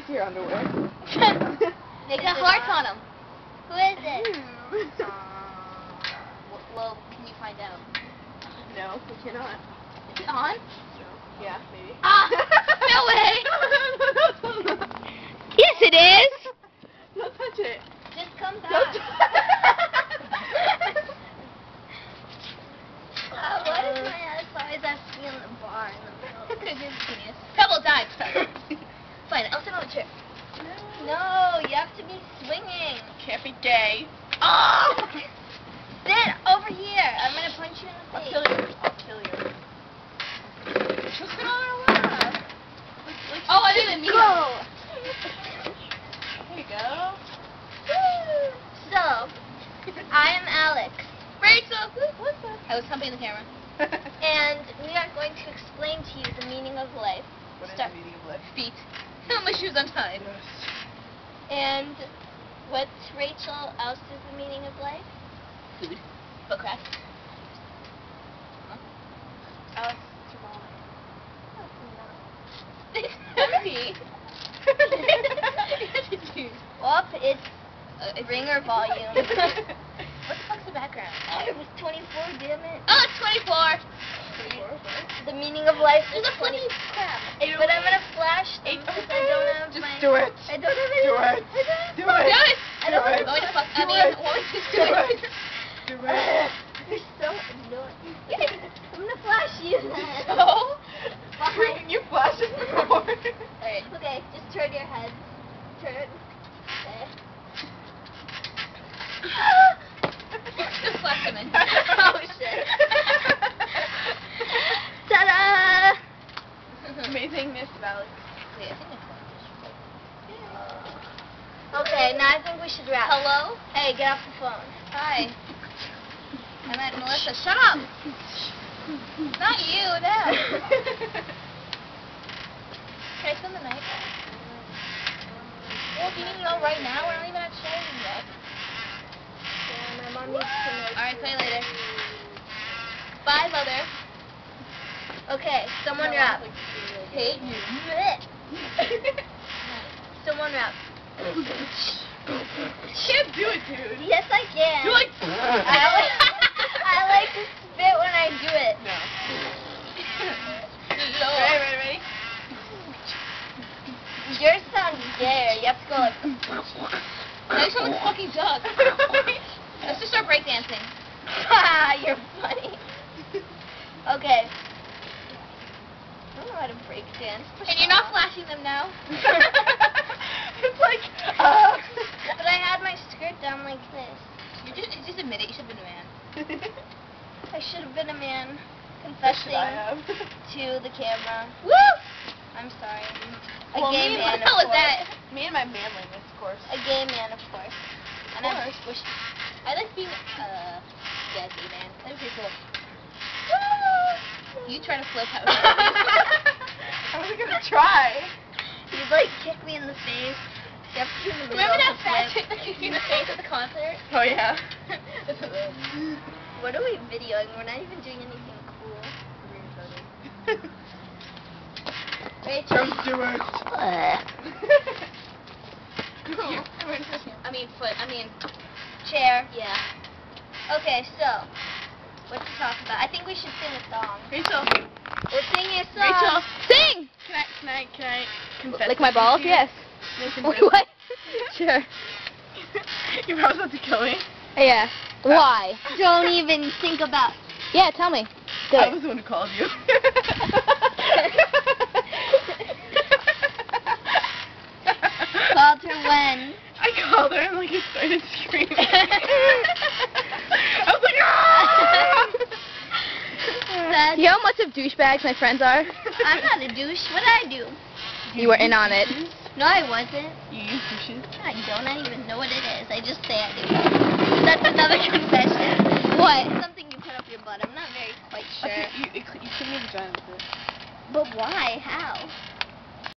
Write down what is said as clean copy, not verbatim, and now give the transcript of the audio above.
nice your underwear. They got hearts on them. Who is it? Well, can you find out? No, we cannot. Is it on? No. Yeah, maybe. Ah! No way! Yes, it is. Don't touch it. Just come Don't back. What is my ass always asking in the bar in the middle? Because you're a genius. Pebble dive. Find it. I'll sit on the chair. No, you have to be swinging. Can't be gay. Oh! Sit over here. I'm gonna punch you in the I'll face. kill you. I'll kill you. She'll sit on her lap. Oh, I didn't mean Go. There you go. So, I am Alex, Rachel! What's that? I was humping the camera. and we are going to explain to you the meaning of life. What is Start. the meaning of life? Feet. My shoes untied. And what, Rachel, else is the meaning of life? Food. Book craft. Else, Empty. Well, it's ringer volume. What the fuck's the background? It was 24, damn it. Oh, it's 24. The meaning of life is There's a 20. funny crap. But I'm gonna flash them because I don't have Just my... do it. I don't have any... Do it. Do Do it. it. I don't Do have it. Going to fuck. I Do mean, it. just Do do it. it. Do it. You're so annoying. I'm gonna flash you then. So? Behind. You flashed it before. Alright. Okay, just turn your head. Turn. Okay. Just flash them in. Oh shit. Ta-da! Amazingness of Alex. Wait, I think it's Okay, now I think we should wrap. Hello? Hey, get off the phone. Hi. I'm at Melissa. Shut up! Not you, them. Can I spend the night? Well, if you need to know right now, we're not even at showing yet. Yeah, my mom needs to know. Alright, play later. Bye, mother. Okay, someone wrap. Hate you. Someone wrap. Can't do it, dude. Yes, I can. You're like. I like to spit when I do it. No. No. Ready? Yours sounds gay. You have to go like. Now you sound like a fucking duck. Let's just start breakdancing. Ha! You're funny. Okay. I don't know how to break dance. And you're not flashing them now. It's like. But I had my skirt down like this. Just admit it. You should have been a man. I should have been a man What should confessing I have? to the camera. Woo! I'm sorry. A Well, gay me and man, What the of hell was course. that? Me and my manliness, of course. A gay man, of course. And Of I'm course. squishy. I like being yeah, gay man. That'd be pretty cool. You try to flip out. I was gonna try. He'd like kick me in the face. You have to do in the middle Remember that of the fat flip. chick that kicked you in the face at the concert? Oh yeah. What are we videoing? We're not even doing anything cool. Rachel. Don't do it. I mean, Chair. yeah. Okay, so what to talk about? I think we should sing a song. Rachel. We're singing a song. Rachel. Sing! Can I confess? Lick my something balls? to you? Yes. Can I Wait, confess? what? Sure. Your brother's about to kill me. Yeah. Why? Don't even think about. Yeah, tell me. Do I it. was the one who called you. Called her when? I called her and like he started screaming. I was like, ah! That's, You know how much of douchebags my friends are? I'm not a douche. What did I do? You were in on it. No, I wasn't. You use douches? I don't. I even know what it is. I just say I do. That's another confession. What? It's something you put up your butt. I'm not very quite sure. Okay, you clean your vagina with it. But why? How?